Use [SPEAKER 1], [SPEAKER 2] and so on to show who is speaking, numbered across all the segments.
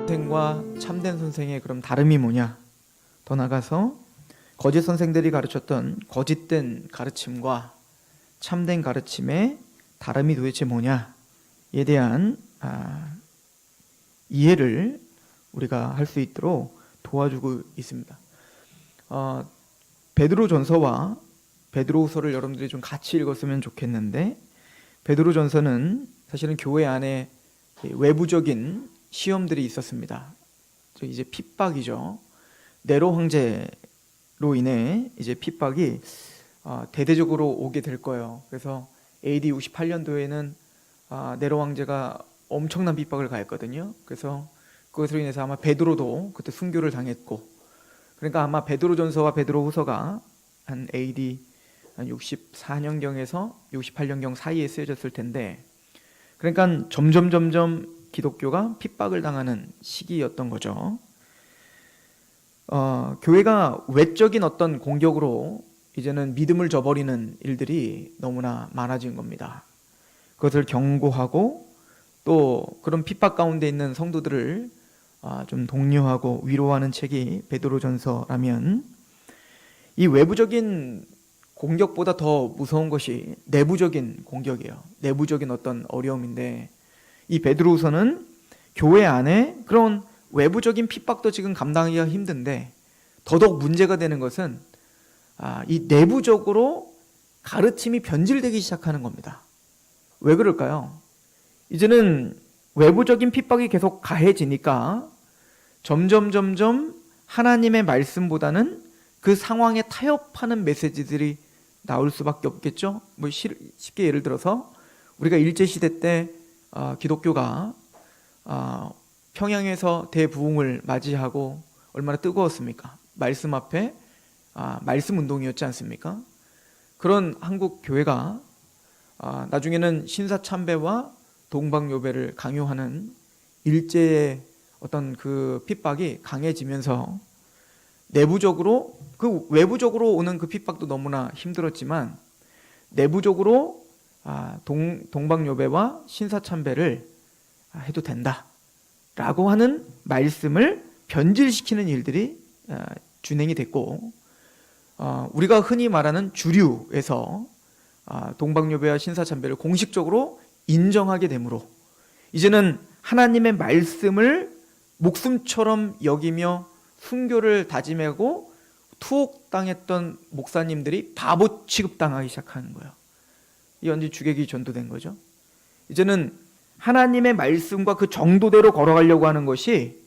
[SPEAKER 1] 선생과 참된 선생의 그럼 다름이 뭐냐? 더 나가서 거짓 선생들이 가르쳤던 거짓된 가르침과 참된 가르침의 다름이 도대체 뭐냐에 대한 이해를 우리가 할 수 있도록 도와주고 있습니다. 베드로전서와 베드로후서를 여러분들이 좀 같이 읽었으면 좋겠는데, 베드로전서는 사실은 교회 안에 외부적인 시험들이 있었습니다. 이제 핍박이죠. 네로 황제로 인해 이제 핍박이 대대적으로 오게 될 거예요. 그래서 AD 68년도에는 네로 황제가 엄청난 핍박을 가했거든요. 그래서 그것으로 인해서 아마 베드로도 그때 순교를 당했고, 그러니까 아마 베드로전서와 베드로후서가 한 AD 64년경에서 68년경 사이에 쓰여졌을 텐데, 그러니까 점점 기독교가 핍박을 당하는 시기였던 거죠. 교회가 외적인 어떤 공격으로 이제는 믿음을 저버리는 일들이 너무나 많아진 겁니다. 그것을 경고하고 또 그런 핍박 가운데 있는 성도들을 좀 독려하고 위로하는 책이 베드로전서라면, 이 외부적인 공격보다 더 무서운 것이 내부적인 공격이에요. 내부적인 어떤 어려움인데, 이 베드로후서는 교회 안에 그런 외부적인 핍박도 지금 감당하기가 힘든데, 더더욱 문제가 되는 것은 이 내부적으로 가르침이 변질되기 시작하는 겁니다. 왜 그럴까요? 이제는 외부적인 핍박이 계속 가해지니까 점점 하나님의 말씀보다는 그 상황에 타협하는 메시지들이 나올 수밖에 없겠죠. 뭐 쉽게 예를 들어서 우리가 일제시대 때 기독교가 평양에서 대부흥을 맞이하고 얼마나 뜨거웠습니까? 말씀 앞에 말씀 운동이었지 않습니까? 그런 한국 교회가 나중에는 신사참배와 동방요배를 강요하는 일제의 어떤 그 핍박이 강해지면서 내부적으로, 그 외부적으로 오는 그 핍박도 너무나 힘들었지만 내부적으로 동방요배와 신사참배를 해도 된다라고 하는 말씀을 변질시키는 일들이 준행이 됐고, 우리가 흔히 말하는 주류에서 동방요배와 신사참배를 공식적으로 인정하게 되므로 이제는 하나님의 말씀을 목숨처럼 여기며 순교를 다짐하고 투옥당했던 목사님들이 바보 취급당하기 시작하는 거예요. 이 언제 주객이 전도된 거죠. 이제는 하나님의 말씀과 그 정도대로 걸어가려고 하는 것이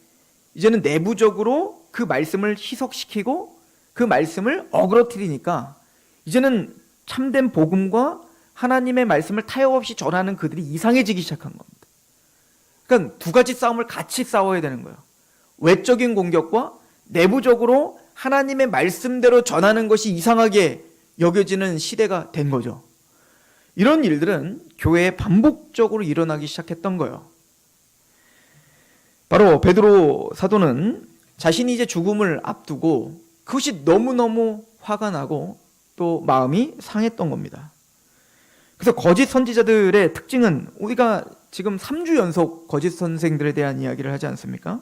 [SPEAKER 1] 이제는 내부적으로 그 말씀을 희석시키고 그 말씀을 어그러뜨리니까 이제는 참된 복음과 하나님의 말씀을 타협 없이 전하는 그들이 이상해지기 시작한 겁니다. 그러니까 두 가지 싸움을 같이 싸워야 되는 거예요. 외적인 공격과 내부적으로 하나님의 말씀대로 전하는 것이 이상하게 여겨지는 시대가 된 거죠. 이런 일들은 교회에 반복적으로 일어나기 시작했던 거예요. 바로 베드로 사도는 자신이 이제 죽음을 앞두고 그것이 너무너무 화가 나고 또 마음이 상했던 겁니다. 그래서 거짓 선지자들의 특징은, 우리가 지금 3주 연속 거짓 선생들에 대한 이야기를 하지 않습니까?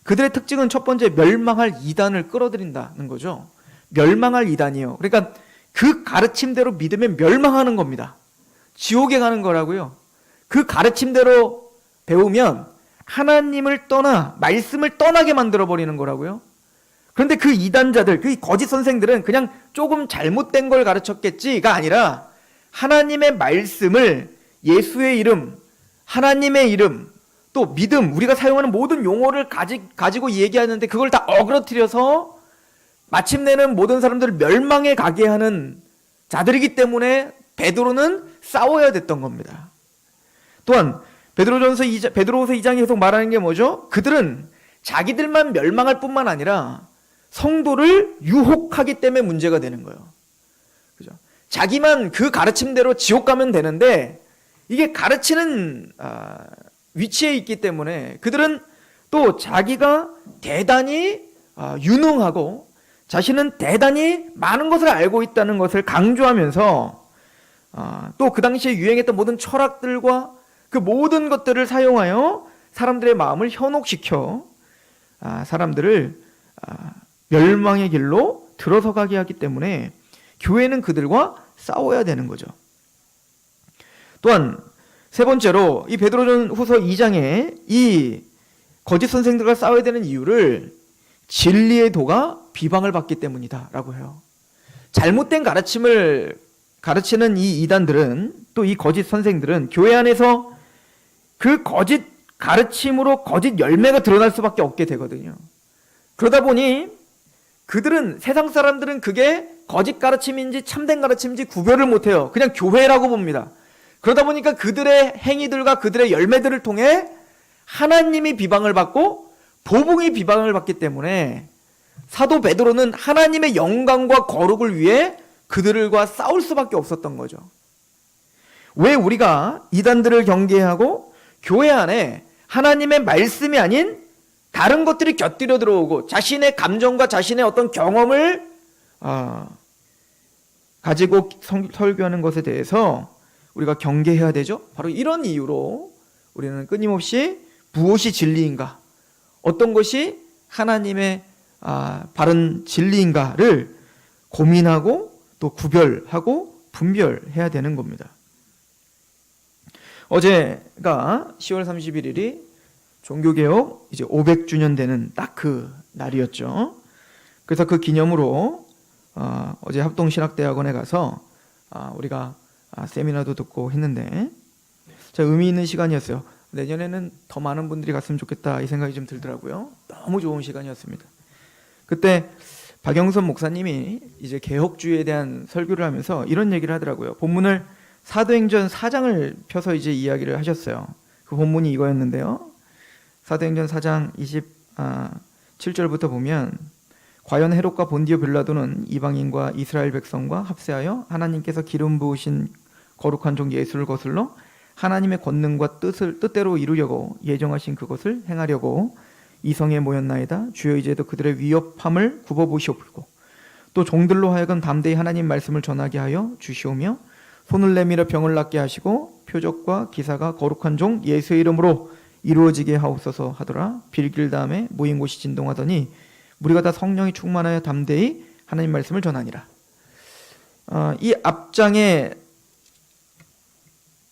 [SPEAKER 1] 그들의 특징은 첫 번째, 멸망할 이단을 끌어들인다는 거죠. 멸망할 이단이요. 그러니까 그 가르침대로 믿으면 멸망하는 겁니다. 지옥에 가는 거라고요. 그 가르침대로 배우면 하나님을 떠나 말씀을 떠나게 만들어버리는 거라고요. 그런데 그 이단자들, 그 거짓 선생들은 그냥 조금 잘못된 걸 가르쳤겠지가 아니라 하나님의 말씀을, 예수의 이름, 하나님의 이름, 또 믿음, 우리가 사용하는 모든 용어를 가지고 얘기하는데 그걸 다 어그러뜨려서 마침내는 모든 사람들을 멸망에 가게 하는 자들이기 때문에 베드로는 싸워야 됐던 겁니다. 또한 베드로후서 2장이 계속 말하는 게 뭐죠? 그들은 자기들만 멸망할 뿐만 아니라 성도를 유혹하기 때문에 문제가 되는 거예요. 그죠? 자기만 그 가르침대로 지옥 가면 되는데 이게 가르치는 위치에 있기 때문에 그들은 또 자기가 대단히 유능하고 자신은 대단히 많은 것을 알고 있다는 것을 강조하면서 또 그 당시에 유행했던 모든 철학들과 그 모든 것들을 사용하여 사람들의 마음을 현혹시켜 사람들을 멸망의 길로 들어서가게 하기 때문에 교회는 그들과 싸워야 되는 거죠. 또한 세 번째로 이 베드로전후서 2장에 이 거짓 선생들과 싸워야 되는 이유를 진리의 도가 비방을 받기 때문이다라고 해요. 잘못된 가르침을 가르치는 이 이단들은, 또 이 거짓 선생들은 교회 안에서 그 거짓 가르침으로 거짓 열매가 드러날 수밖에 없게 되거든요. 그러다 보니 그들은, 세상 사람들은 그게 거짓 가르침인지 참된 가르침인지 구별을 못해요. 그냥 교회라고 봅니다. 그러다 보니까 그들의 행위들과 그들의 열매들을 통해 하나님이 비방을 받고 복음이 비방을 받기 때문에 사도 베드로는 하나님의 영광과 거룩을 위해 그들과 싸울 수밖에 없었던 거죠. 왜 우리가 이단들을 경계하고 교회 안에 하나님의 말씀이 아닌 다른 것들이 곁들여 들어오고 자신의 감정과 자신의 어떤 경험을 가지고 설교하는 것에 대해서 우리가 경계해야 되죠? 바로 이런 이유로 우리는 끊임없이 무엇이 진리인가, 어떤 것이 하나님의 바른 진리인가를 고민하고 또 구별하고 분별해야 되는 겁니다. 어제가 10월 31일이 종교개혁 이제 500주년 되는 딱 그 날이었죠. 그래서 그 기념으로 어제 합동신학대학원에 가서 우리가 세미나도 듣고 했는데 의미 있는 시간이었어요. 내년에는 더 많은 분들이 갔으면 좋겠다 이 생각이 좀 들더라고요. 너무 좋은 시간이었습니다. 그때 박영선 목사님이 이제 개혁주의에 대한 설교를 하면서 이런 얘기를 하더라고요. 본문을 사도행전 4장을 펴서 이제 이야기를 하셨어요. 그 본문이 이거였는데요. 사도행전 4장 27절부터 보면, 과연 헤롯과 본디오 빌라도는 이방인과 이스라엘 백성과 합세하여 하나님께서 기름 부으신 거룩한 종 예수를 거슬러 하나님의 권능과 뜻대로 이루려고 예정하신 그것을 행하려고 이성에 모였나이다. 주여 이제도 그들의 위협함을 굽어보시옵고 또 종들로 하여금 담대히 하나님 말씀을 전하게 하여 주시오며 손을 내밀어 병을 낫게 하시고 표적과 기사가 거룩한 종 예수의 이름으로 이루어지게 하옵소서 하더라. 빌길 다음에 모인 곳이 진동하더니 우리가 다 성령이 충만하여 담대히 하나님 말씀을 전하니라. 이 앞장에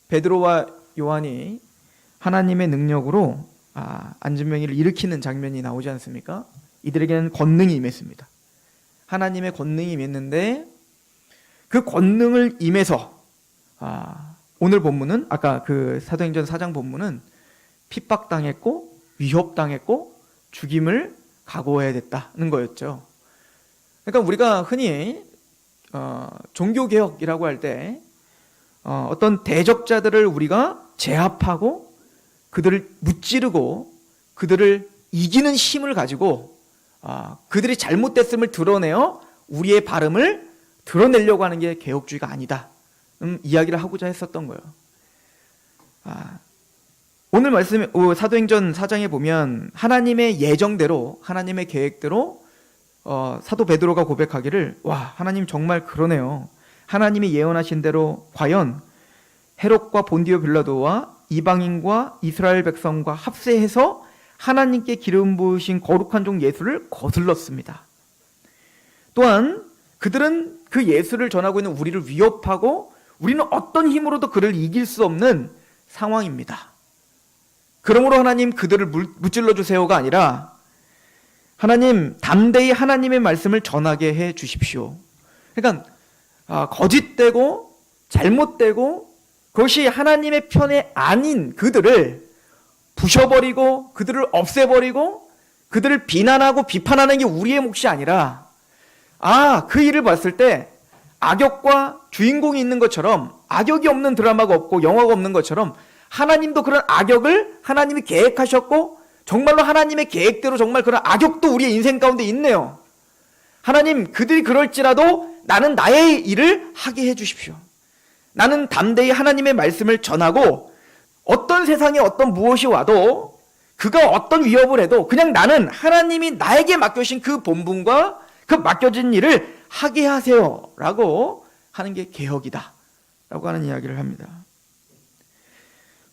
[SPEAKER 1] 베드로와 요한이 하나님의 능력으로 안진병이를 일으키는 장면이 나오지 않습니까? 이들에게는 권능이 임했습니다. 하나님의 권능이 임했는데 그 권능을 임해서 오늘 본문은, 아까 그 사도행전 4장 본문은 핍박당했고 위협당했고 죽임을 각오해야 됐다는 거였죠. 그러니까 우리가 흔히 종교개혁이라고 할 때 어떤 대적자들을 우리가 제압하고 그들을 무찌르고 그들을 이기는 힘을 가지고 그들이 잘못됐음을 드러내어 우리의 바름을 드러내려고 하는 게 개혁주의가 아니다, 이야기를 하고자 했었던 거예요. 오늘 말씀 사도행전 4장에 보면 하나님의 예정대로, 하나님의 계획대로 사도 베드로가 고백하기를, 와, 하나님 정말 그러네요. 하나님이 예언하신 대로 과연 헤롯과 본디오 빌라도와 이방인과 이스라엘 백성과 합세해서 하나님께 기름 부으신 거룩한 종 예수를 거슬렀습니다. 또한 그들은 그 예수를 전하고 있는 우리를 위협하고 우리는 어떤 힘으로도 그를 이길 수 없는 상황입니다. 그러므로 하나님 그들을 무찔러 주세요가 아니라 하나님 담대히 하나님의 말씀을 전하게 해 주십시오. 그러니까 거짓되고 잘못되고 그것이 하나님의 편에 아닌 그들을 부셔버리고 그들을 없애버리고 그들을 비난하고 비판하는 게 우리의 몫이 아니라 그 일을 봤을 때 악역과 주인공이 있는 것처럼, 악역이 없는 드라마가 없고 영화가 없는 것처럼 하나님도 그런 악역을 하나님이 계획하셨고 정말로 하나님의 계획대로 정말 그런 악역도 우리의 인생 가운데 있네요. 하나님, 그들이 그럴지라도 나는 나의 일을 하게 해주십시오. 나는 담대히 하나님의 말씀을 전하고 어떤 세상에 어떤 무엇이 와도 그가 어떤 위협을 해도 그냥 나는 하나님이 나에게 맡겨주신 그 본분과 그 맡겨진 일을 하게 하세요 라고 하는 게 개혁이다 라고 하는 이야기를 합니다.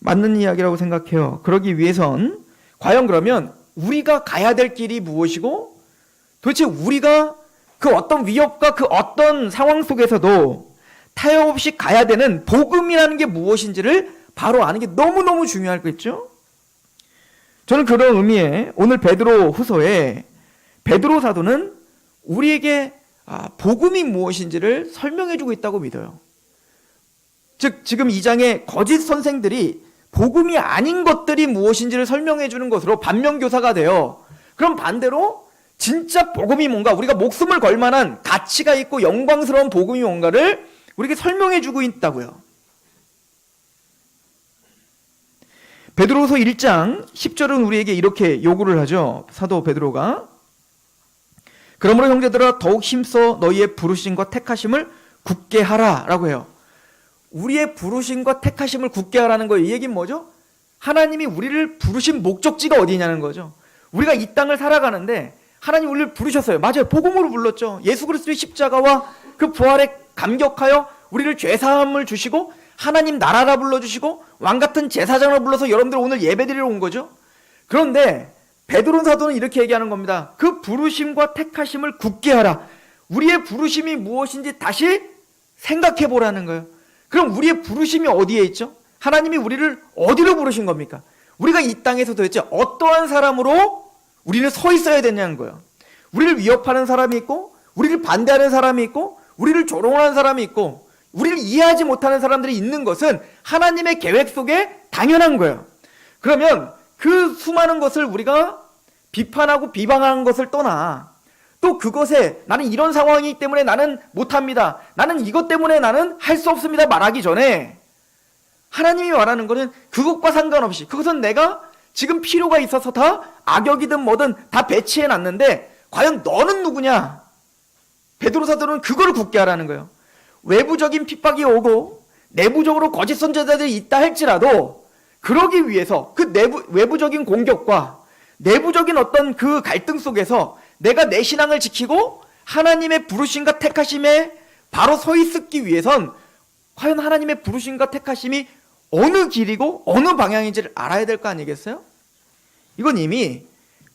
[SPEAKER 1] 맞는 이야기라고 생각해요. 그러기 위해선 과연 그러면 우리가 가야 될 길이 무엇이고 도대체 우리가 그 어떤 위협과 그 어떤 상황 속에서도 타협 없이 가야 되는 복음이라는 게 무엇인지를 바로 아는 게 너무너무 중요할 거겠죠? 저는 그런 의미에 오늘 베드로 후서에 베드로 사도는 우리에게 복음이 무엇인지를 설명해주고 있다고 믿어요. 즉 지금 이 장에 거짓 선생들이 복음이 아닌 것들이 무엇인지를 설명해주는 것으로 반면교사가 돼요. 그럼 반대로 진짜 복음이 뭔가, 우리가 목숨을 걸 만한 가치가 있고 영광스러운 복음이 뭔가를 우리에게 설명해주고 있다고요. 베드로서 1장 10절은 우리에게 이렇게 요구를 하죠. 사도 베드로가 그러므로 형제들아 더욱 힘써 너희의 부르심과 택하심을 굳게 하라 라고 해요. 우리의 부르심과 택하심을 굳게 하라는 거예요. 이 얘기는 뭐죠? 하나님이 우리를 부르신 목적지가 어디냐는 거죠. 우리가 이 땅을 살아가는데 하나님 우리를 부르셨어요. 맞아요. 복음으로 불렀죠. 예수 그리스도의 십자가와 그 부활에 감격하여 우리를 죄사함을 주시고 하나님 나라라 불러주시고 왕같은 제사장을 불러서 여러분들 오늘 예배드리러 온 거죠. 그런데 베드로 사도는 이렇게 얘기하는 겁니다. 그 부르심과 택하심을 굳게 하라. 우리의 부르심이 무엇인지 다시 생각해 보라는 거예요. 그럼 우리의 부르심이 어디에 있죠? 하나님이 우리를 어디로 부르신 겁니까? 우리가 이 땅에서 도대체 어떠한 사람으로 우리는 서 있어야 되냐는 거예요. 우리를 위협하는 사람이 있고 우리를 반대하는 사람이 있고 우리를 조롱하는 사람이 있고 우리를 이해하지 못하는 사람들이 있는 것은 하나님의 계획 속에 당연한 거예요. 그러면 그 수많은 것을 우리가 비판하고 비방하는 것을 떠나 또 그것에 나는 이런 상황이기 때문에 나는 못합니다. 나는 이것 때문에 나는 할 수 없습니다. 말하기 전에 하나님이 말하는 것은 그것과 상관없이 그것은 내가 지금 필요가 있어서 다 악역이든 뭐든 다 배치해 놨는데 과연 너는 누구냐? 베드로 사도는 그걸 굳게 하라는 거예요. 외부적인 핍박이 오고 내부적으로 거짓 선지자들이 있다 할지라도 그러기 위해서 그 외부적인 공격과 내부적인 어떤 그 갈등 속에서 내가 내 신앙을 지키고 하나님의 부르심과 택하심에 바로 서 있기 위해선 과연 하나님의 부르심과 택하심이 어느 길이고 어느 방향인지를 알아야 될 거 아니겠어요? 이건 이미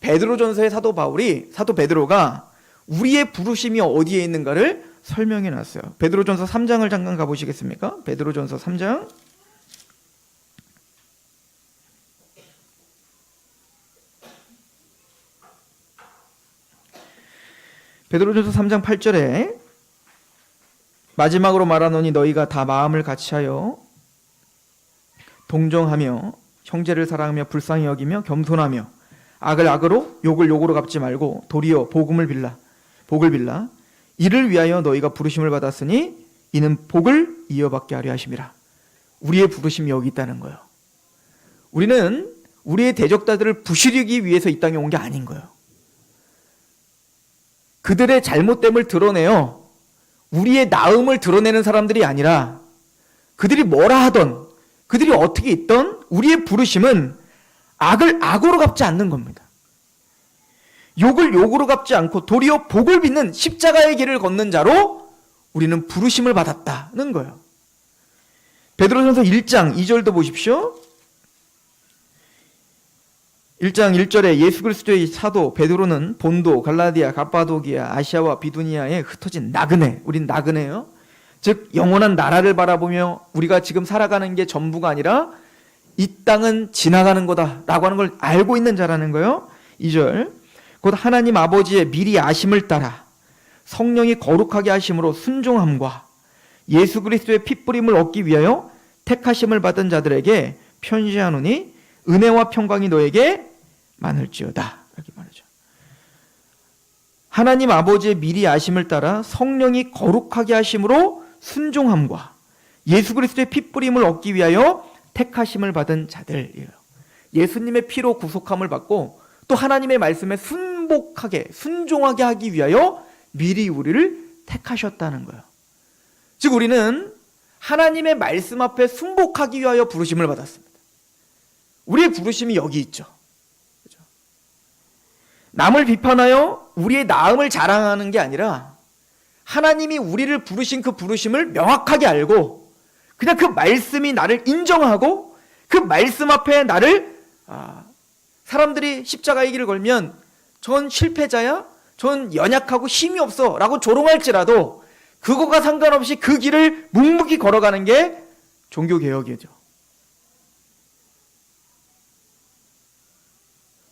[SPEAKER 1] 베드로전서의 사도 베드로가 우리의 부르심이 어디에 있는가를 설명해 놨어요. 베드로전서 3장을 잠깐 가보시겠습니까? 베드로전서 3장. 베드로전서 3장 8절에 마지막으로 말하노니 너희가 다 마음을 같이하여 동정하며 형제를 사랑하며 불쌍히 여기며 겸손하며 악을 악으로 욕을 욕으로 갚지 말고 도리어 복을 빌라 이를 위하여 너희가 부르심을 받았으니 이는 복을 이어받게 하려 하심이라. 우리의 부르심이 여기 있다는 거예요. 우리는 우리의 대적자들을 부수리기 위해서 이 땅에 온 게 아닌 거예요. 그들의 잘못됨을 드러내어 우리의 나음을 드러내는 사람들이 아니라 그들이 뭐라 하던 그들이 어떻게 있던 우리의 부르심은 악을 악으로 갚지 않는 겁니다. 욕을 욕으로 갚지 않고 도리어 복을 빚는 십자가의 길을 걷는 자로 우리는 부르심을 받았다는 거예요. 베드로전서 1장 2절도 보십시오. 1장 1절에 예수 그리스도의 사도 베드로는 본도, 갈라디아, 갑바도기아, 아시아와 비두니아에 흩어진 나그네, 우린 나그네예요. 즉 영원한 나라를 바라보며 우리가 지금 살아가는 게 전부가 아니라 이 땅은 지나가는 거다라고 하는 걸 알고 있는 자라는 거예요. 2절 곧 하나님 아버지의 미리 아심을 따라 성령이 거룩하게 하심으로 순종함과 예수 그리스도의 핏부림을 얻기 위하여 택하심을 받은 자들에게 편지하노니 은혜와 평강이 너에게 많을지어다. 이렇게 말하죠. 하나님 아버지의 미리 아심을 따라 성령이 거룩하게 하심으로 순종함과 예수 그리스도의 핏부림을 얻기 위하여 택하심을 받은 자들이에요. 예수님의 피로 구속함을 받고 또 하나님의 말씀에 순종하게 하기 위하여 미리 우리를 택하셨다는 거예요. 즉 우리는 하나님의 말씀 앞에 순복하기 위하여 부르심을 받았습니다. 우리의 부르심이 여기 있죠. 그렇죠? 남을 비판하여 우리의 나음을 자랑하는 게 아니라 하나님이 우리를 부르신 그 부르심을 명확하게 알고 그냥 그 말씀이 나를 인정하고 그 말씀 앞에 나를 사람들이 십자가의 길을 걸면 전 실패자야? 전 연약하고 힘이 없어 라고 조롱할지라도 그거가 상관없이 그 길을 묵묵히 걸어가는 게 종교개혁이죠.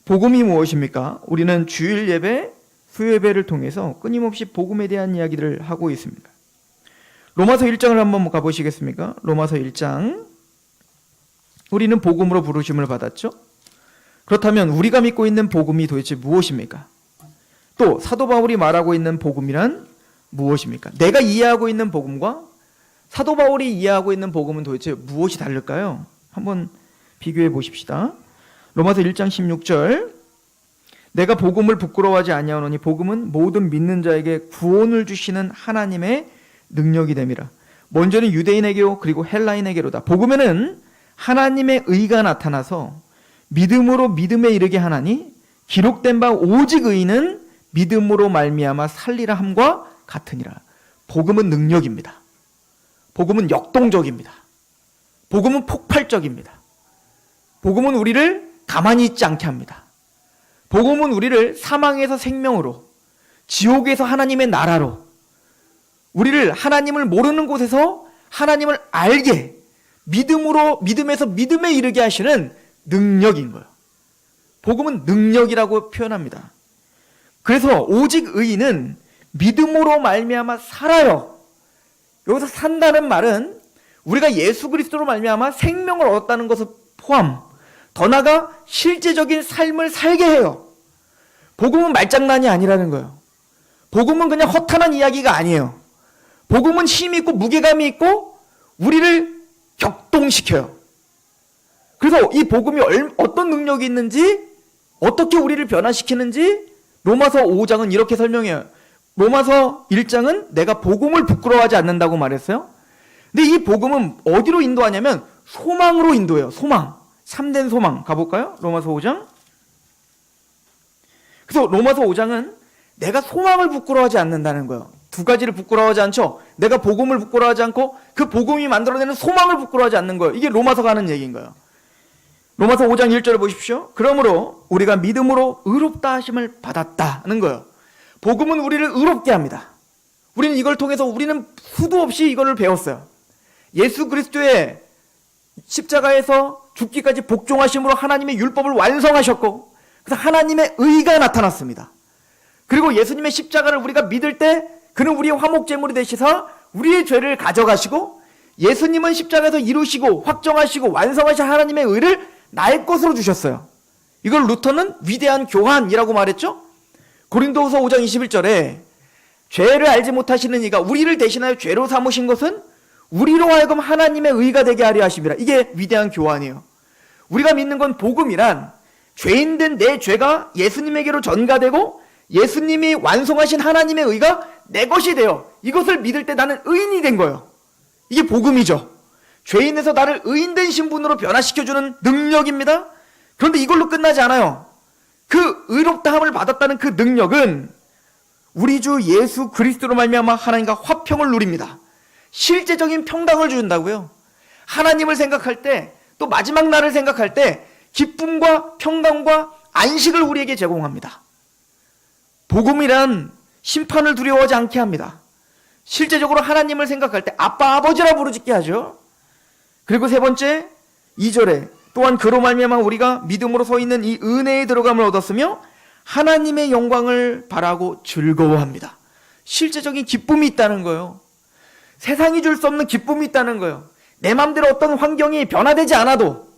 [SPEAKER 1] 복음이 무엇입니까? 우리는 주일 예배, 수요 예배를 통해서 끊임없이 복음에 대한 이야기를 하고 있습니다. 로마서 1장을 한번 가보시겠습니까? 로마서 1장. 우리는 복음으로 부르심을 받았죠? 그렇다면 우리가 믿고 있는 복음이 도대체 무엇입니까? 또 사도 바울이 말하고 있는 복음이란 무엇입니까? 내가 이해하고 있는 복음과 사도 바울이 이해하고 있는 복음은 도대체 무엇이 다를까요? 한번 비교해 보십시다. 로마서 1장 16절. 내가 복음을 부끄러워하지 아니하노니 복음은 모든 믿는 자에게 구원을 주시는 하나님의 능력이 됨이라. 먼저는 유대인에게요 그리고 헬라인에게로다. 복음에는 하나님의 의가 나타나서 믿음으로 믿음에 이르게 하나니 기록된 바 오직 의인은 믿음으로 말미암아 살리라 함과 같으니라. 복음은 능력입니다. 복음은 역동적입니다. 복음은 폭발적입니다. 복음은 우리를 가만히 있지 않게 합니다. 복음은 우리를 사망에서 생명으로, 지옥에서 하나님의 나라로, 우리를 하나님을 모르는 곳에서 하나님을 알게, 믿음에서 믿음에 이르게 하시는 능력인 거예요. 복음은 능력이라고 표현합니다. 그래서 오직 의인은 믿음으로 말미암아 살아요. 여기서 산다는 말은 우리가 예수 그리스도로 말미암아 생명을 얻었다는 것을 포함, 더 나아가 실제적인 삶을 살게 해요. 복음은 말장난이 아니라는 거예요. 복음은 그냥 허탄한 이야기가 아니에요. 복음은 힘이 있고 무게감이 있고 우리를 격동시켜요. 그래서 이 복음이 어떤 능력이 있는지, 어떻게 우리를 변화시키는지 로마서 5장은 이렇게 설명해요. 로마서 1장은 내가 복음을 부끄러워하지 않는다고 말했어요. 근데 이 복음은 어디로 인도하냐면 소망으로 인도해요. 소망. 참된 소망. 가볼까요? 로마서 5장. 그래서 로마서 5장은 내가 소망을 부끄러워하지 않는다는 거예요. 두 가지를 부끄러워하지 않죠. 내가 복음을 부끄러워하지 않고 그 복음이 만들어내는 소망을 부끄러워하지 않는 거예요. 이게 로마서가 하는 얘기인 거예요. 로마서 5장 1절을 보십시오. 그러므로 우리가 믿음으로 의롭다 하심을 받았다는 거예요. 복음은 우리를 의롭게 합니다. 우리는 이걸 통해서 우리는 수도 없이 이걸 배웠어요. 예수 그리스도의 십자가에서 죽기까지 복종하심으로 하나님의 율법을 완성하셨고, 그래서 하나님의 의가 나타났습니다. 그리고 예수님의 십자가를 우리가 믿을 때 그는 우리의 화목제물이 되시사 우리의 죄를 가져가시고, 예수님은 십자가에서 이루시고 확정하시고 완성하신 하나님의 의를 나의 것으로 주셨어요. 이걸 루터는 위대한 교환이라고 말했죠. 고린도후서 5장 21절에 죄를 알지 못하시는 이가 우리를 대신하여 죄로 삼으신 것은 우리로 하여금 하나님의 의가 되게 하려 하심이라. 이게 위대한 교환이에요. 우리가 믿는 건 복음이란 죄인된 내 죄가 예수님에게로 전가되고 예수님이 완성하신 하나님의 의가 내 것이 되어 이것을 믿을 때 나는 의인이 된 거예요. 이게 복음이죠. 죄인에서 나를 의인된 신분으로 변화시켜주는 능력입니다. 그런데 이걸로 끝나지 않아요. 그 의롭다함을 받았다는 그 능력은 우리 주 예수 그리스도로 말미암아 하나님과 화평을 누립니다. 실제적인 평강을 준다고요. 하나님을 생각할 때, 또 마지막 날을 생각할 때 기쁨과 평강과 안식을 우리에게 제공합니다. 복음이란 심판을 두려워하지 않게 합니다. 실제적으로 하나님을 생각할 때 아빠 아버지라 부르짖게 하죠. 그리고 세 번째 2절에 또한 그로 말미암아 우리가 믿음으로 서 있는 이 은혜에 들어감을 얻었으며 하나님의 영광을 바라고 즐거워합니다. 실제적인 기쁨이 있다는 거예요. 세상이 줄 수 없는 기쁨이 있다는 거예요. 내 마음대로 어떤 환경이 변화되지 않아도,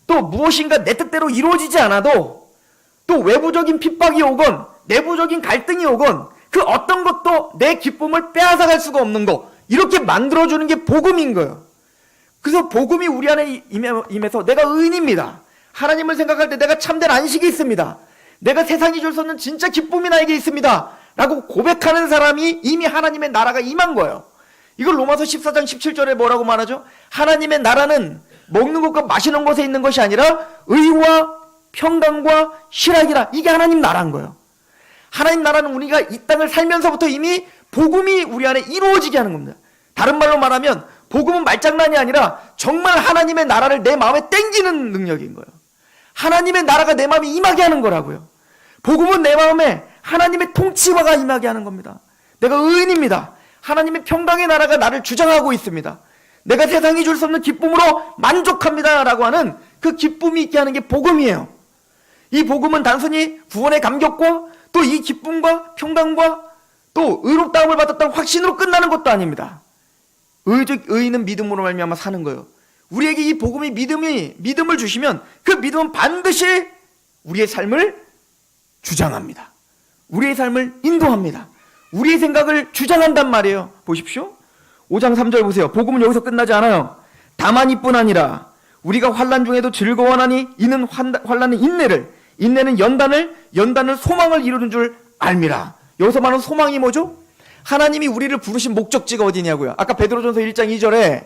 [SPEAKER 1] 또 무엇인가 내 뜻대로 이루어지지 않아도, 또 외부적인 핍박이 오건 내부적인 갈등이 오건 그 어떤 것도 내 기쁨을 빼앗아갈 수가 없는 거, 이렇게 만들어주는 게 복음인 거예요. 그래서 복음이 우리 안에 임해서 내가 의인입니다. 하나님을 생각할 때 내가 참된 안식이 있습니다. 내가 세상이 줄 수 없는 진짜 기쁨이 나에게 있습니다 라고 고백하는 사람이 이미 하나님의 나라가 임한 거예요. 이걸 로마서 14장 17절에 뭐라고 말하죠? 하나님의 나라는 먹는 것과 마시는 것에 있는 것이 아니라 의와 평강과 실학이라. 이게 하나님 나라인 거예요. 하나님 나라는 우리가 이 땅을 살면서부터 이미 복음이 우리 안에 이루어지게 하는 겁니다. 다른 말로 말하면 복음은 말장난이 아니라 정말 하나님의 나라를 내 마음에 땡기는 능력인 거예요. 하나님의 나라가 내 마음에 임하게 하는 거라고요. 복음은 내 마음에 하나님의 통치화가 임하게 하는 겁니다. 내가 의인입니다. 하나님의 평강의 나라가 나를 주장하고 있습니다. 내가 세상이 줄 수 없는 기쁨으로 만족합니다 라고 하는 그 기쁨이 있게 하는 게 복음이에요. 이 복음은 단순히 구원의 감격과 또 이 기쁨과 평강과 또 의롭다함을 받았다는 확신으로 끝나는 것도 아닙니다. 의인은 믿음으로 말미암아 사는 거예요. 우리에게 이 복음이 믿음을 주시면 그 믿음은 반드시 우리의 삶을 주장합니다. 우리의 삶을 인도합니다. 우리의 생각을 주장한단 말이에요. 보십시오. 5장 3절 보세요. 복음은 여기서 끝나지 않아요. 다만 이뿐 아니라 우리가 환난 중에도 즐거워하나니 이는 환난은 인내는 연단을 소망을 이루는 줄 알미라. 여기서 말하는 소망이 뭐죠? 하나님이 우리를 부르신 목적지가 어디냐고요. 아까 베드로전서 1장 2절에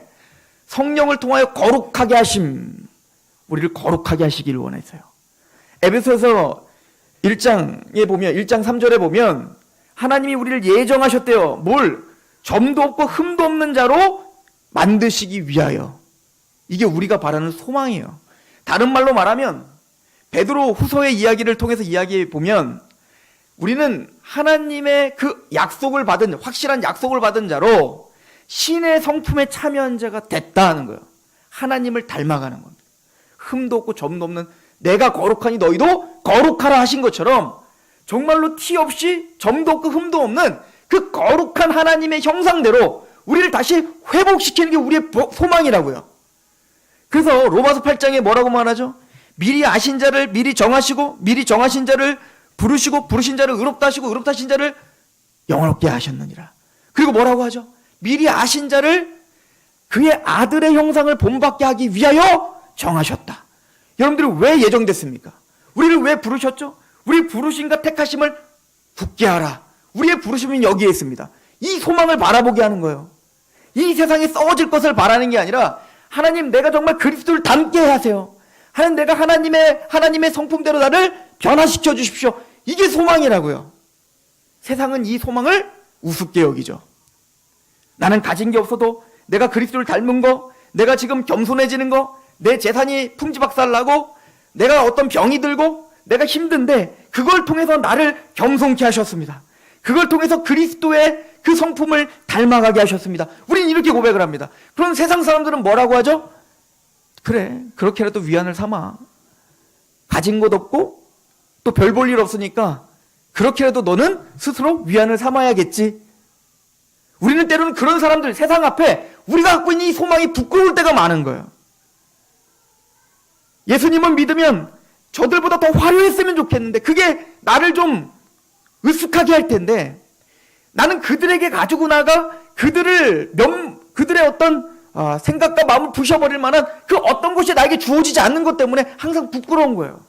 [SPEAKER 1] 성령을 통하여 거룩하게 하심, 우리를 거룩하게 하시기를 원했어요. 에베소서 1장에 보면 1장 3절에 보면 하나님이 우리를 예정하셨대요. 뭘? 점도 없고 흠도 없는 자로 만드시기 위하여. 이게 우리가 바라는 소망이에요. 다른 말로 말하면 베드로 후서의 이야기를 통해서 이야기해 보면 우리는 하나님의 그 약속을 받은, 확실한 약속을 받은 자로 신의 성품에 참여한 자가 됐다는 거예요. 하나님을 닮아가는 겁니다. 흠도 없고 점도 없는, 내가 거룩하니 너희도 거룩하라 하신 것처럼 정말로 티 없이 점도 없고 흠도 없는 그 거룩한 하나님의 형상대로 우리를 다시 회복시키는 게 우리의 소망이라고요. 그래서 로마서 8장에 뭐라고 말하죠? 미리 아신 자를 미리 정하시고 미리 정하신 자를 부르시고 부르신 자를 의롭다 하시고 의롭다 하신 자를 영원롭게 하셨느니라. 그리고 뭐라고 하죠? 미리 아신 자를 그의 아들의 형상을 본받게 하기 위하여 정하셨다. 여러분들이 왜 예정됐습니까? 우리를 왜 부르셨죠? 우리 부르심과 택하심을 굳게 하라. 우리의 부르심은 여기에 있습니다. 이 소망을 바라보게 하는 거예요. 이 세상에 썩어질 것을 바라는 게 아니라 하나님, 내가 정말 그리스도를 닮게 하세요. 하나님, 내가 하나님의 성품대로 나를 변화시켜 주십시오. 이게 소망이라고요. 세상은 이 소망을 우습게 여기죠. 나는 가진 게 없어도 내가 그리스도를 닮은 거, 내가 지금 겸손해지는 거, 내 재산이 풍지박살나고 내가 어떤 병이 들고 내가 힘든데 그걸 통해서 나를 겸손케 하셨습니다. 그걸 통해서 그리스도의 그 성품을 닮아가게 하셨습니다. 우리는 이렇게 고백을 합니다. 그럼 세상 사람들은 뭐라고 하죠? 그래, 그렇게라도 위안을 삼아. 가진 것 없고 또 별 볼 일 없으니까 그렇게라도 너는 스스로 위안을 삼아야겠지. 우리는 때로는 그런 사람들, 세상 앞에 우리가 갖고 있는 이 소망이 부끄러울 때가 많은 거예요. 예수님을 믿으면 저들보다 더 화려했으면 좋겠는데 그게 나를 좀 으쓱하게 할 텐데 나는 그들에게 가지고 나가 그들의 어떤 생각과 마음을 부셔버릴 만한 그 어떤 것이 나에게 주어지지 않는 것 때문에 항상 부끄러운 거예요.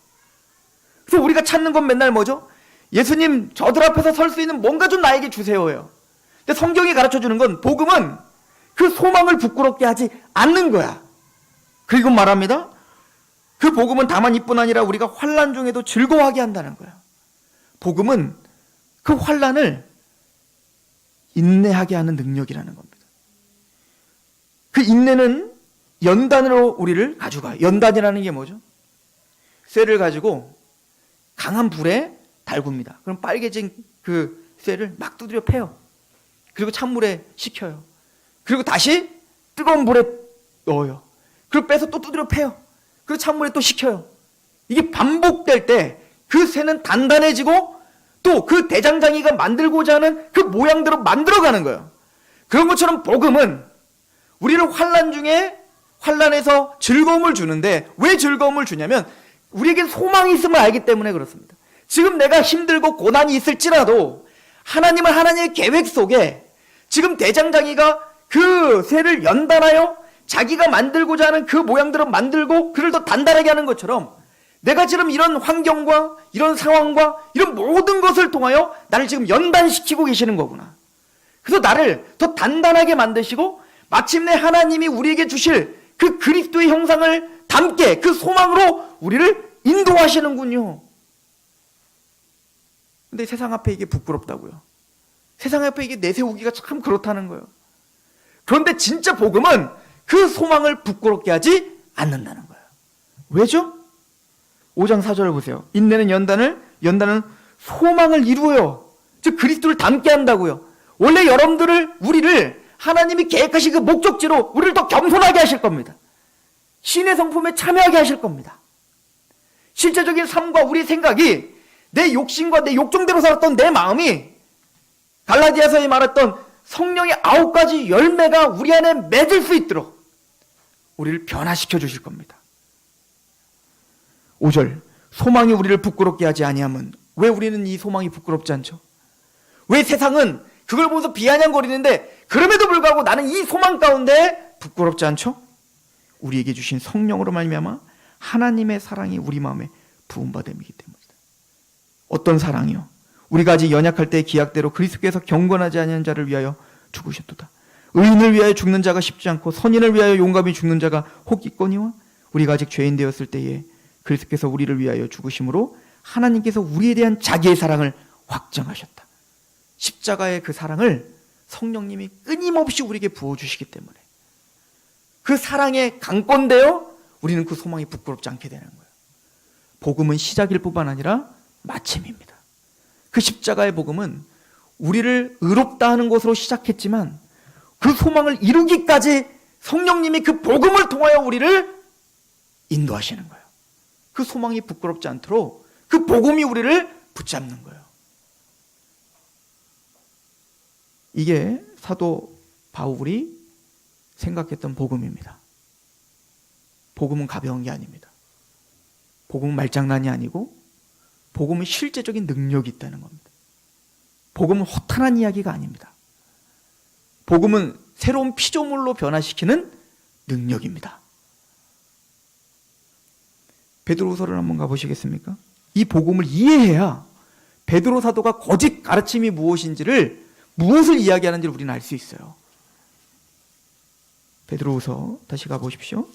[SPEAKER 1] 그래서 우리가 찾는 건 맨날 뭐죠? 예수님, 저들 앞에서 설 수 있는 뭔가 좀 나에게 주세요예요. 근데 성경이 가르쳐주는 건, 복음은 그 소망을 부끄럽게 하지 않는 거야. 그리고 말합니다. 그 복음은 다만 이뿐 아니라 우리가 환난 중에도 즐거워하게 한다는 거야. 복음은 그 환난을 인내하게 하는 능력이라는 겁니다. 그 인내는 연단으로 우리를 가져가요. 연단이라는 게 뭐죠? 쇠를 가지고 강한 불에 달굽니다. 그럼 빨개진 그 쇠를 막 두드려 패요. 그리고 찬물에 식혀요. 그리고 다시 뜨거운 불에 넣어요. 그리고 빼서 또 두드려 패요. 그리고 찬물에 또 식혀요. 이게 반복될 때 그 쇠는 단단해지고 또 그 대장장이가 만들고자 하는 그 모양대로 만들어가는 거예요. 그런 것처럼 복음은 우리를 환난에서 즐거움을 주는데, 왜 즐거움을 주냐면 우리에게 소망이 있음을 알기 때문에 그렇습니다. 지금 내가 힘들고 고난이 있을지라도 하나님은 하나님의 계획 속에 지금 대장장이가 그 쇠를 연단하여 자기가 만들고자 하는 그 모양대로 만들고 그를 더 단단하게 하는 것처럼 내가 지금 이런 환경과 이런 상황과 이런 모든 것을 통하여 나를 지금 연단시키고 계시는 거구나. 그래서 나를 더 단단하게 만드시고 마침내 하나님이 우리에게 주실 그 그리스도의 형상을 담게, 그 소망으로 우리를 인도하시는군요. 근데 세상 앞에 이게 부끄럽다고요. 세상 앞에 이게 내세우기가 참 그렇다는 거예요. 그런데 진짜 복음은 그 소망을 부끄럽게 하지 않는다는 거예요. 왜죠? 5장 4절을 보세요. 인내는 연단은 소망을 이루어요. 즉 그리스도를 닮게 한다고요. 원래 우리를 하나님이 계획하신 그 목적지로 우리를 더 겸손하게 하실 겁니다. 신의 성품에 참여하게 하실 겁니다. 실제적인 삶과 우리 생각이 내 욕심과 내 욕정대로 살았던 내 마음이 갈라디아서에 말했던 성령의 9가지 열매가 우리 안에 맺을 수 있도록 우리를 변화시켜 주실 겁니다. 5절, 소망이 우리를 부끄럽게 하지 아니함은, 왜 우리는 이 소망이 부끄럽지 않죠? 왜 세상은 그걸 보면서 비아냥거리는데 그럼에도 불구하고 나는 이 소망 가운데 부끄럽지 않죠? 우리에게 주신 성령으로 말미암아 하나님의 사랑이 우리 마음에 부음받음이기 때문이다. 어떤 사랑이요? 우리가 아직 연약할 때의 기약대로 그리스도께서 경건하지 아니하는 자를 위하여 죽으셨도다. 의인을 위하여 죽는 자가 쉽지 않고 선인을 위하여 용감히 죽는 자가 혹 있거니와, 우리가 아직 죄인 되었을 때에 그리스도께서 우리를 위하여 죽으심으로 하나님께서 우리에 대한 자기의 사랑을 확정하셨다. 십자가의 그 사랑을 성령님이 끊임없이 우리에게 부어주시기 때문에 그 사랑에 강권되어 우리는 그 소망이 부끄럽지 않게 되는 거예요. 복음은 시작일 뿐만 아니라 마침입니다. 그 십자가의 복음은 우리를 의롭다 하는 것으로 시작했지만 그 소망을 이루기까지 성령님이 그 복음을 통하여 우리를 인도하시는 거예요. 그 소망이 부끄럽지 않도록 그 복음이 우리를 붙잡는 거예요. 이게 사도 바울이 생각했던 복음입니다. 복음은 가벼운 게 아닙니다. 복음은 말장난이 아니고 복음은 실제적인 능력이 있다는 겁니다. 복음은 허탄한 이야기가 아닙니다. 복음은 새로운 피조물로 변화시키는 능력입니다. 베드로후서를 한번 가보시겠습니까? 이 복음을 이해해야 베드로 사도가 거짓 가르침이 무엇을 이야기하는지를 우리는 알 수 있어요. 베드로후서 다시 가보십시오.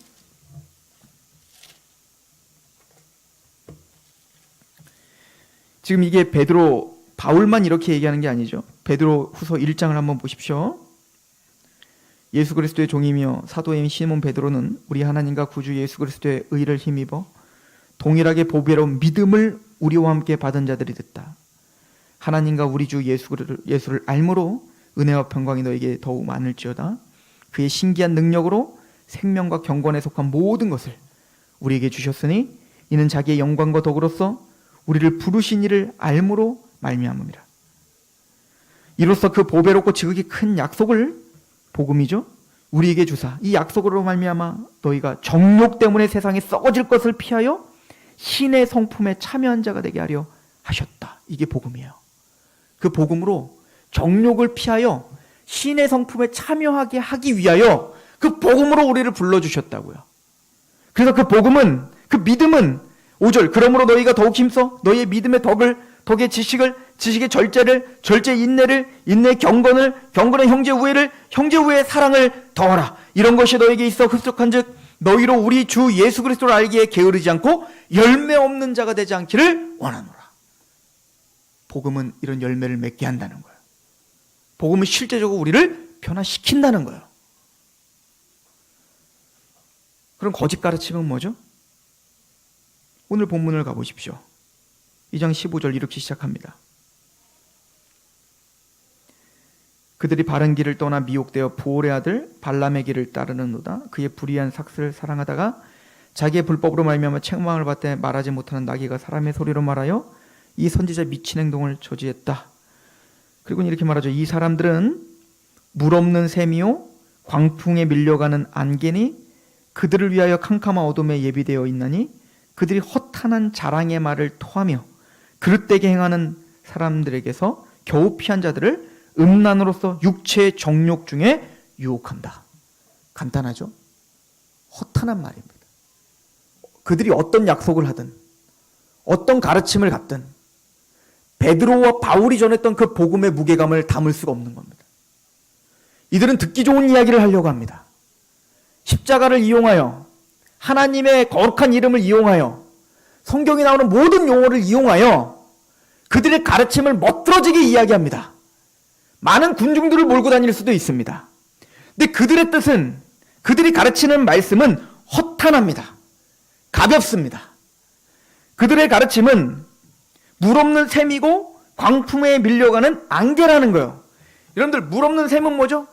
[SPEAKER 1] 지금 이게 바울만 이렇게 얘기하는 게 아니죠. 베드로후서 1장을 한번 보십시오. 예수 그리스도의 종이며 사도인 시몬 베드로는 우리 하나님과 구주 예수 그리스도의 의를 힘입어 동일하게 보배로운 믿음을 우리와 함께 받은 자들이 됐다. 하나님과 우리 주 예수를 알므로 은혜와 평강이 너에게 더욱 많을지어다. 그의 신기한 능력으로 생명과 경건에 속한 모든 것을 우리에게 주셨으니 이는 자기의 영광과 덕으로서 우리를 부르신 이를 알므로 말미암음이라. 이로써 그 보배롭고 지극히 큰 약속을, 복음이죠, 우리에게 주사 이 약속으로 말미암아 너희가 정욕 때문에 세상에 썩어질 것을 피하여 신의 성품에 참여한 자가 되게 하려 하셨다. 이게 복음이에요. 그 복음으로 정욕을 피하여 신의 성품에 참여하게 하기 위하여 그 복음으로 우리를 불러주셨다고요. 그래서 그 복음은, 그 믿음은 5절, 그러므로 너희가 더욱 힘써 너희의 믿음의 덕의 지식의 절제의 인내의 경건의 형제 우애의 사랑을 더하라. 이런 것이 너에게 있어 흡족한즉 너희로 우리 주 예수 그리스도를 알기에 게으르지 않고 열매 없는 자가 되지 않기를 원하노라. 복음은 이런 열매를 맺게 한다는 거예요. 복음은 실제적으로 우리를 변화시킨다는 거예요. 그럼 거짓 가르침은 뭐죠? 오늘 본문을 가보십시오. 2장 15절 이렇게 시작합니다. 그들이 바른 길을 떠나 미혹되어 보올의 아들 발람의 길을 따르는도다. 그의 불의한 삭슬을 사랑하다가 자기의 불법으로 말미암아 책망을 받되 말하지 못하는 나귀가 사람의 소리로 말하여 이 선지자 미친 행동을 저지했다. 그리고 이렇게 말하죠. 이 사람들은 물 없는 샘이요 광풍에 밀려가는 안개니 그들을 위하여 캄캄한 어둠에 예비되어 있나니 그들이 허탄한 자랑의 말을 토하며 그릇되게 행하는 사람들에게서 겨우 피한 자들을 음란으로서 육체의 정욕 중에 유혹한다. 간단하죠? 허탄한 말입니다. 그들이 어떤 약속을 하든 어떤 가르침을 갖든 베드로와 바울이 전했던 그 복음의 무게감을 담을 수가 없는 겁니다. 이들은 듣기 좋은 이야기를 하려고 합니다. 십자가를 이용하여 하나님의 거룩한 이름을 이용하여 성경에 나오는 모든 용어를 이용하여 그들의 가르침을 멋들어지게 이야기합니다. 많은 군중들을 몰고 다닐 수도 있습니다. 근데 그들의 뜻은, 그들이 가르치는 말씀은 허탄합니다. 가볍습니다. 그들의 가르침은 물 없는 샘이고 광풍에 밀려가는 안개라는 거예요. 여러분들, 물 없는 샘은 뭐죠?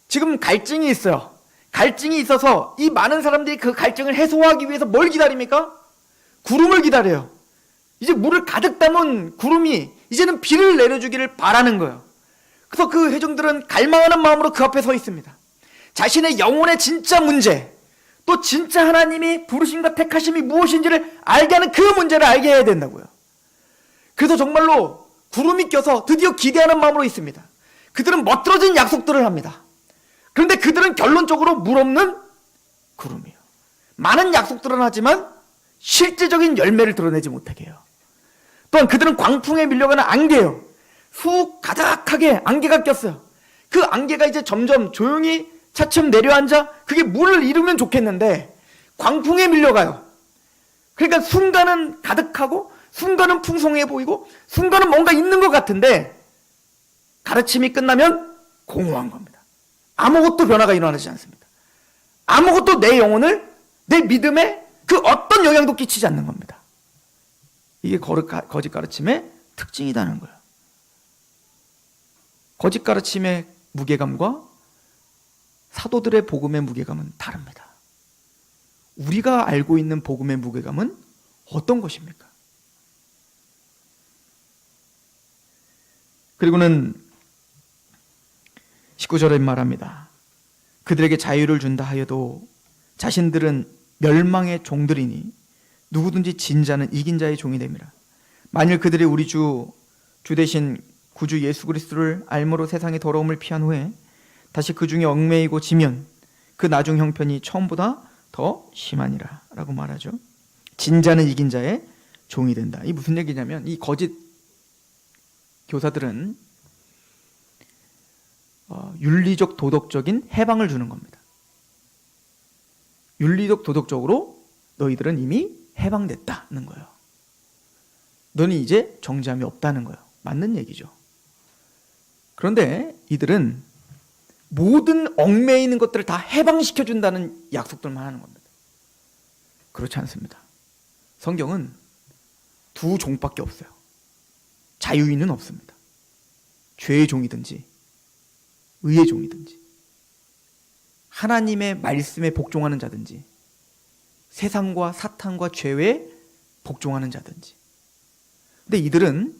[SPEAKER 1] 지금 갈증이 있어요. 갈증이 있어서 이 많은 사람들이 그 갈증을 해소하기 위해서 뭘 기다립니까? 구름을 기다려요. 이제 물을 가득 담은 구름이 이제는 비를 내려주기를 바라는 거예요. 그래서 그 회중들은 갈망하는 마음으로 그 앞에 서 있습니다. 자신의 영혼의 진짜 문제, 또 진짜 하나님이 부르심과 택하심이 무엇인지를 알게 하는 그 문제를 알게 해야 된다고요. 그래서 정말로 구름이 껴서 드디어 기대하는 마음으로 있습니다. 그들은 멋들어진 약속들을 합니다. 그런데 그들은 결론적으로 물 없는 구름이에요. 많은 약속들은 하지만 실제적인 열매를 드러내지 못하게 해요. 또한 그들은 광풍에 밀려가는 안개예요. 수 가득하게 안개가 꼈어요. 그 안개가 이제 점점 조용히 차츰 내려앉아 그게 물을 이루면 좋겠는데 광풍에 밀려가요. 그러니까 순간은 가득하고 순간은 풍성해 보이고 순간은 뭔가 있는 것 같은데 가르침이 끝나면 공허한 겁니다. 아무것도 변화가 일어나지 않습니다. 아무것도 내 영혼을, 내 믿음에 그 어떤 영향도 끼치지 않는 겁니다. 이게 거짓 가르침의 특징이라는 거예요. 거짓 가르침의 무게감과 사도들의 복음의 무게감은 다릅니다. 우리가 알고 있는 복음의 무게감은 어떤 것입니까? 그리고는 19절에 말합니다. 그들에게 자유를 준다 하여도 자신들은 멸망의 종들이니 누구든지 진 자는 이긴 자의 종이 됩니다. 만일 그들이 우리 주 대신 구주 예수 그리스도를 알므로 세상의 더러움을 피한 후에 다시 그 중에 얽매이고 지면 그 나중 형편이 처음보다 더 심하니라 라고 말하죠. 진 자는 이긴 자의 종이 된다. 이 무슨 얘기냐면 이 거짓 교사들은 윤리적 도덕적인 해방을 주는 겁니다. 윤리적 도덕적으로 너희들은 이미 해방됐다는 거예요. 너는 이제 정죄함이 없다는 거예요. 맞는 얘기죠. 그런데 이들은 모든 얽매이는 것들을 다 해방시켜준다는 약속들만 하는 겁니다. 그렇지 않습니다. 성경은 두 종밖에 없어요. 자유인은 없습니다. 죄의 종이든지 의의 종이든지 하나님의 말씀에 복종하는 자든지 세상과 사탄과 죄에 복종하는 자든지. 근데 이들은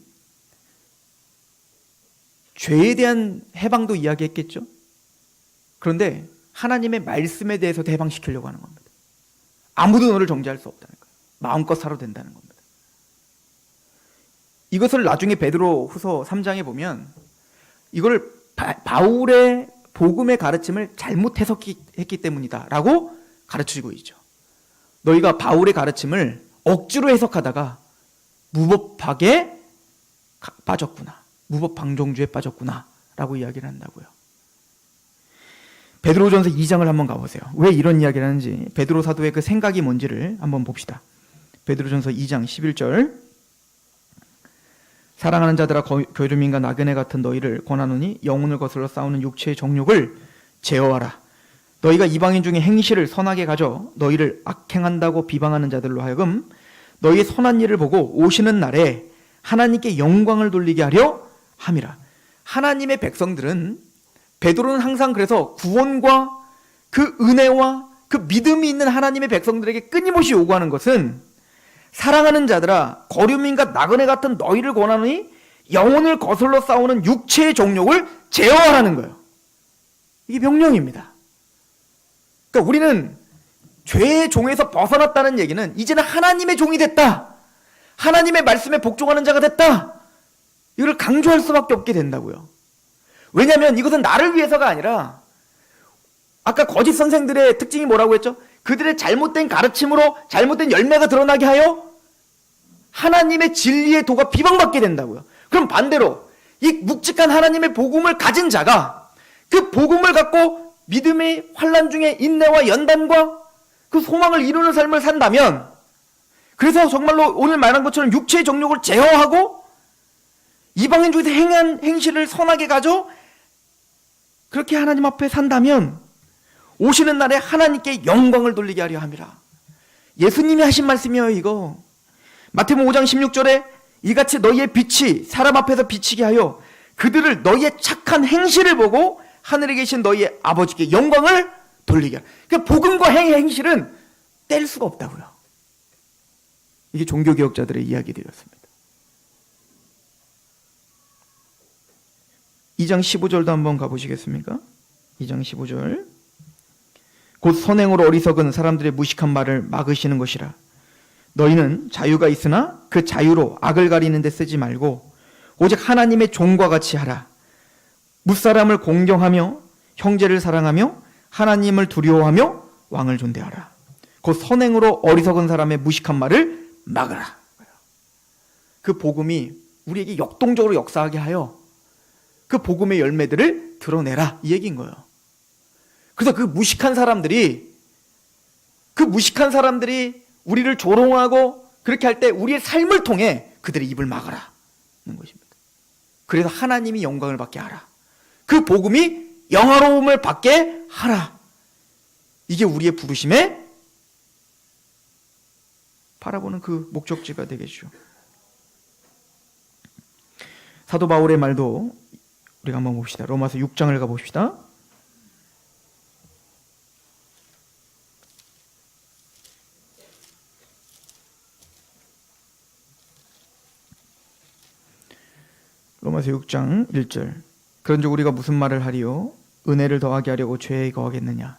[SPEAKER 1] 죄에 대한 해방도 이야기했겠죠. 그런데 하나님의 말씀에 대해서도 해방시키려고 하는 겁니다. 아무도 너를 정죄할 수 없다는 거예요. 마음껏 살아도 된다는 겁니다. 이것을 나중에 베드로 후서 3장에 보면 이걸 바울의 복음의 가르침을 잘못 해석했기 때문이다 라고 가르치고 있죠. 너희가 바울의 가르침을 억지로 해석하다가 무법하게 빠졌구나, 무법방종주에 빠졌구나 라고 이야기를 한다고요. 베드로전서 2장을 한번 가보세요. 왜 이런 이야기를 하는지, 베드로 사도의 그 생각이 뭔지를 한번 봅시다. 베드로전서 2장 11절, 사랑하는 자들아 거류민과 나그네 같은 너희를 권하노니 영혼을 거슬러 싸우는 육체의 정욕을 제어하라. 너희가 이방인 중에 행실을 선하게 가져 너희를 악행한다고 비방하는 자들로 하여금 너희의 선한 일을 보고 오시는 날에 하나님께 영광을 돌리게 하려 함이라. 하나님의 백성들은, 베드로는 항상 그래서 구원과 그 은혜와 그 믿음이 있는 하나님의 백성들에게 끊임없이 요구하는 것은 사랑하는 자들아 거류민과 나그네 같은 너희를 권하노니 영혼을 거슬러 싸우는 육체의 정욕을 제어하라는 거예요. 이게 명령입니다. 그러니까 우리는 죄의 종에서 벗어났다는 얘기는 이제는 하나님의 종이 됐다, 하나님의 말씀에 복종하는 자가 됐다, 이걸 강조할 수밖에 없게 된다고요. 왜냐하면 이것은 나를 위해서가 아니라, 아까 거짓 선생들의 특징이 뭐라고 했죠? 그들의 잘못된 가르침으로 잘못된 열매가 드러나게 하여 하나님의 진리의 도가 비방받게 된다고요. 그럼 반대로 이 묵직한 하나님의 복음을 가진 자가 그 복음을 갖고 믿음의 환난 중에 인내와 연단과 그 소망을 이루는 삶을 산다면, 그래서 정말로 오늘 말한 것처럼 육체의 정욕을 제어하고 이방인 중에서 행한 행실을 선하게 가져 그렇게 하나님 앞에 산다면 오시는 날에 하나님께 영광을 돌리게 하려 함이라. 예수님이 하신 말씀이에요, 이거. 마태복음 5장 16절에 이같이 너희의 빛이 사람 앞에서 비치게 하여 그들을 너희의 착한 행실을 보고 하늘에 계신 너희의 아버지께 영광을 돌리게 하라. 그러니까 복음과 행실은 뗄 수가 없다고요. 이게 종교개혁자들의 이야기들이었습니다. 2장 15절도 한번 가보시겠습니까? 2장 15절. 곧 선행으로 어리석은 사람들의 무식한 말을 막으시는 것이라. 너희는 자유가 있으나 그 자유로 악을 가리는 데 쓰지 말고 오직 하나님의 종과 같이 하라. 무사람을 공경하며 형제를 사랑하며 하나님을 두려워하며 왕을 존대하라. 곧 선행으로 어리석은 사람의 무식한 말을 막으라. 그 복음이 우리에게 역동적으로 역사하게 하여 그 복음의 열매들을 드러내라, 이 얘기인 거예요. 그래서 그 무식한 사람들이 우리를 조롱하고 그렇게 할 때 우리의 삶을 통해 그들의 입을 막으라는 것입니다. 그래서 하나님이 영광을 받게 하라. 그 복음이 영화로움을 받게 하라. 이게 우리의 부르심에 바라보는 그 목적지가 되겠죠. 사도 바울의 말도 우리가 한번 봅시다. 로마서 6장을 가봅시다. 로마서 6장 1절. 그런즉 우리가 무슨 말을 하리요? 은혜를 더하게 하려고 죄에 거하겠느냐?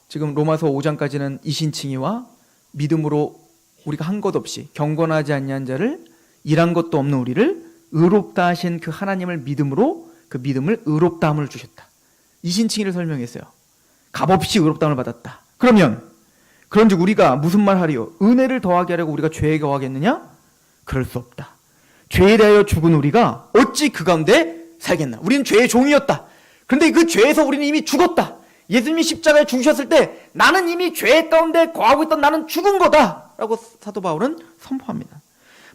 [SPEAKER 1] 지금 로마서 5장까지는 이신칭의와 믿음으로 우리가 한 것 없이 경건하지 아니한 자를 일한 것도 없는 우리를 의롭다 하신 그 하나님을 믿음으로 그 믿음을 의롭다함을 주셨다. 이신칭의를 설명했어요. 값없이 의롭다함을 받았다. 그런즉 우리가 무슨 말 하리요? 은혜를 더하게 하려고 우리가 죄에 거하겠느냐? 그럴 수 없다. 죄에 대하여 죽은 우리가 어찌 그 가운데 살겠나? 우리는 죄의 종이었다. 그런데 그 죄에서 우리는 이미 죽었다. 예수님이 십자가에 죽으셨을 때 나는 이미 죄 가운데 거하고 있던 나는 죽은 거다 라고 사도 바울은 선포합니다.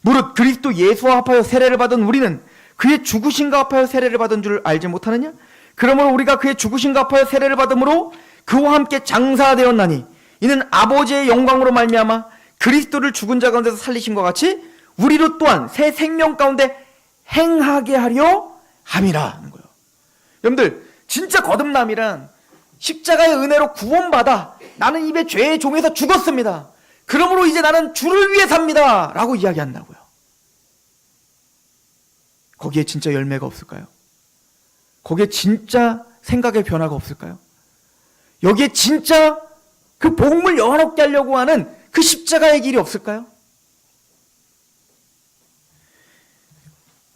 [SPEAKER 1] 무릇 그리스도 예수와 합하여 세례를 받은 우리는 그의 죽으심과 합하여 세례를 받은 줄 알지 못하느냐? 그러므로 우리가 그의 죽으심과 합하여 세례를 받음으로 그와 함께 장사되었나니 이는 아버지의 영광으로 말미암아 그리스도를 죽은 자 가운데서 살리신 것 같이 우리로 또한 새 생명 가운데 행하게 하려 함이라는 거예요. 여러분들, 진짜 거듭남이란 십자가의 은혜로 구원받아 나는 이미 죄의 종에서 죽었습니다. 그러므로 이제 나는 주를 위해 삽니다 라고 이야기한다고요. 거기에 진짜 열매가 없을까요? 거기에 진짜 생각의 변화가 없을까요? 여기에 진짜 그 복음을 영화롭게 하려고 하는 그 십자가의 길이 없을까요?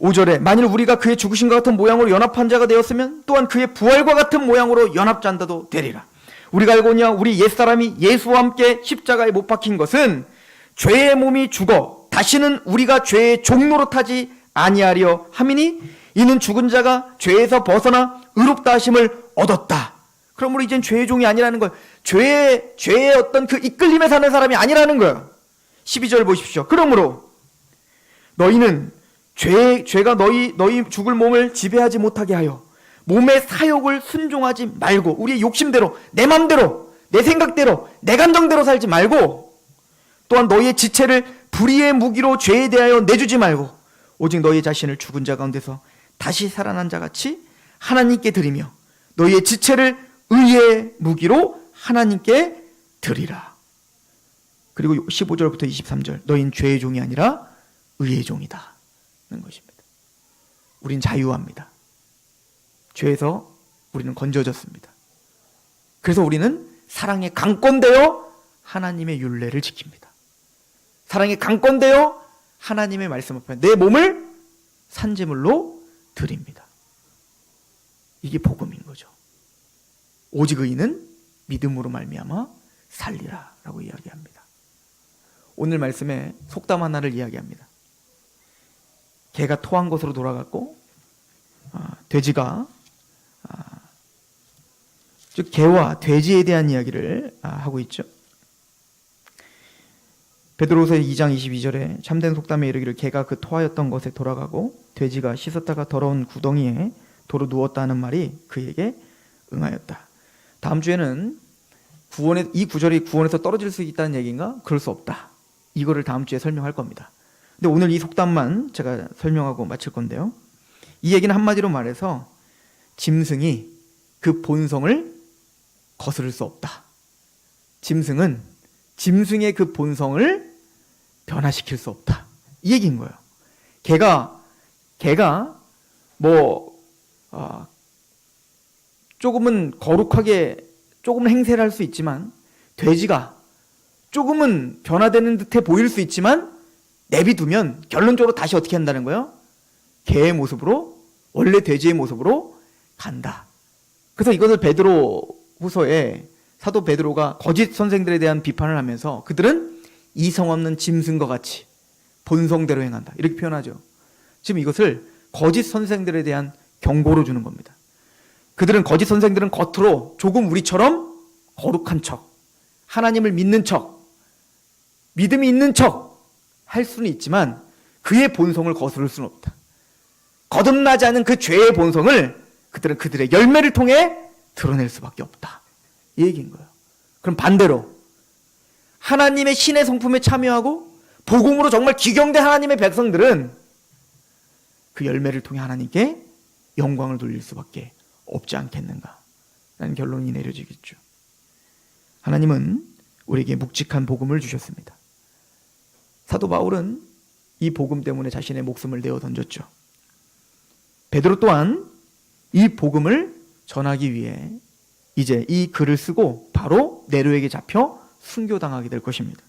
[SPEAKER 1] 5절에 만일 우리가 그의 죽으심과 같은 모양으로 연합한 자가 되었으면 또한 그의 부활과 같은 모양으로 연합자도 되리라. 우리가 알거니와 우리 옛사람이 예수와 함께 십자가에 못 박힌 것은 죄의 몸이 죽어 다시는 우리가 죄의 종노릇하지 아니하려 함이니 이는 죽은 자가 죄에서 벗어나 의롭다 하심을 얻었다. 그러므로 이젠 죄의 종이 아니라는 거예요. 죄의 어떤 그 이끌림에 사는 사람이 아니라는 거예요. 12절 보십시오. 그러므로 너희는 죄가 너희 죽을 몸을 지배하지 못하게 하여 몸의 사욕을 순종하지 말고 우리의 욕심대로 내 맘대로 내 생각대로 내 감정대로 살지 말고 또한 너희의 지체를 불의의 무기로 죄에 대하여 내주지 말고 오직 너희 자신을 죽은 자 가운데서 다시 살아난 자같이 하나님께 드리며 너희의 지체를 의의 무기로 하나님께 드리라. 그리고 15절부터 23절 너희는 죄의 종이 아니라 의의 종이다 는 것입니다. 우린 자유합니다. 죄에서 우리는 건져졌습니다. 그래서 우리는 사랑에 강권되어 하나님의 율례를 지킵니다. 사랑에 강권되어 하나님의 말씀 앞에 내 몸을 산제물로 드립니다. 이게 복음인 거죠. 오직 의인은 믿음으로 말미암아 살리라 라고 이야기합니다. 오늘 말씀에 속담 하나를 이야기합니다. 개가 토한 것으로 돌아갔고 돼지가 즉 개와 돼지에 대한 이야기를 하고 있죠. 베드로후서 2장 22절에 참된 속담에 이르기를 개가 그 토하였던 것에 돌아가고 돼지가 씻었다가 더러운 구덩이에 도로 누웠다는 말이 그에게 응하였다. 다음 주에는 이 구절이 구원에서 떨어질 수 있다는 얘기인가? 그럴 수 없다. 이거를 다음 주에 설명할 겁니다. 근데 오늘 이 속담만 제가 설명하고 마칠 건데요. 이 얘기는 한마디로 말해서 짐승이 그 본성을 거스를 수 없다. 짐승은 짐승의 그 본성을 변화시킬 수 없다. 이 얘기인 거예요. 개가 조금은 거룩하게 조금 행세를 할 수 있지만, 돼지가 조금은 변화되는 듯해 보일 수 있지만 내비두면 결론적으로 다시 어떻게 한다는 거예요? 개의 모습으로, 원래 돼지의 모습으로 간다. 그래서 이것을 베드로 후서에 사도 베드로가 거짓 선생들에 대한 비판을 하면서 그들은 이성 없는 짐승과 같이 본성대로 행한다, 이렇게 표현하죠. 지금 이것을 거짓 선생들에 대한 경고로 주는 겁니다. 거짓 선생들은 겉으로 조금 우리처럼 거룩한 척, 하나님을 믿는 척, 믿음이 있는 척 할 수는 있지만 그의 본성을 거스를 수는 없다. 거듭나지 않은 그 죄의 본성을 그들은 그들의 열매를 통해 드러낼 수밖에 없다. 이 얘기인 거예요. 그럼 반대로 하나님의 신의 성품에 참여하고 복음으로 정말 기경된 하나님의 백성들은 그 열매를 통해 하나님께 영광을 돌릴 수밖에 없지 않겠는가 라는 결론이 내려지겠죠. 하나님은 우리에게 묵직한 복음을 주셨습니다. 사도 바울은 이 복음 때문에 자신의 목숨을 내어 던졌죠. 베드로 또한 이 복음을 전하기 위해 이제 이 글을 쓰고 바로 네로에게 잡혀 순교당하게 될 것입니다.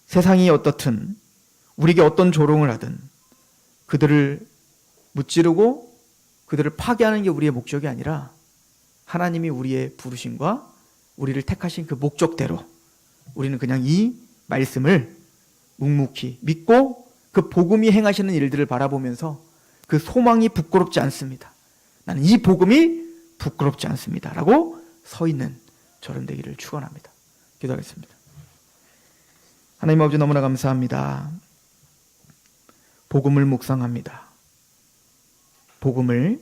[SPEAKER 1] 세상이 어떻든 우리에게 어떤 조롱을 하든 그들을 무찌르고 그들을 파괴하는 게 우리의 목적이 아니라 하나님이 우리의 부르심과 우리를 택하신 그 목적대로 우리는 그냥 이 말씀을 묵묵히 믿고 그 복음이 행하시는 일들을 바라보면서 그 소망이 부끄럽지 않습니다. 나는 이 복음이 부끄럽지 않습니다 라고 서 있는 저런 되기를 축원합니다. 기도하겠습니다. 하나님 아버지, 너무나 감사합니다. 복음을 묵상합니다. 복음을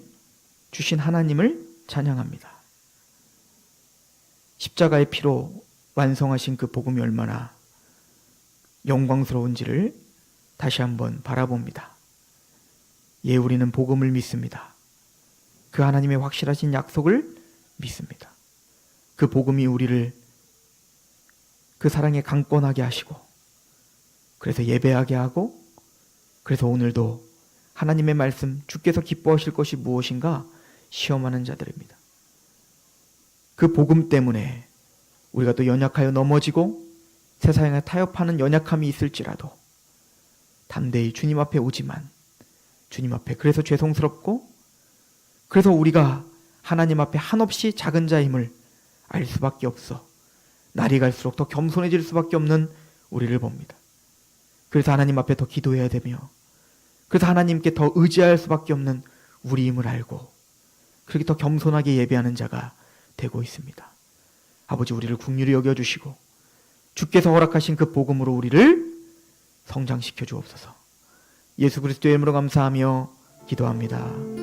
[SPEAKER 1] 주신 하나님을 찬양합니다. 십자가의 피로 완성하신 그 복음이 얼마나 영광스러운지를 다시 한번 바라봅니다. 예, 우리는 복음을 믿습니다. 그 하나님의 확실하신 약속을 믿습니다. 그 복음이 우리를 그 사랑에 강권하게 하시고, 그래서 예배하게 하고, 그래서 오늘도 하나님의 말씀, 주께서 기뻐하실 것이 무엇인가 시험하는 자들입니다. 그 복음 때문에 우리가 또 연약하여 넘어지고 세상에 타협하는 연약함이 있을지라도 담대히 주님 앞에 오지만, 주님 앞에 그래서 죄송스럽고, 그래서 우리가 하나님 앞에 한없이 작은 자임을 알 수밖에 없어 날이 갈수록 더 겸손해질 수밖에 없는 우리를 봅니다. 그래서 하나님 앞에 더 기도해야 되며, 그래서 하나님께 더 의지할 수밖에 없는 우리임을 알고 그렇게 더 겸손하게 예배하는 자가 되고 있습니다. 아버지, 우리를 긍휼히 여겨주시고 주께서 허락하신 그 복음으로 우리를 성장시켜 주옵소서. 예수 그리스도의 이름으로 감사하며 기도합니다.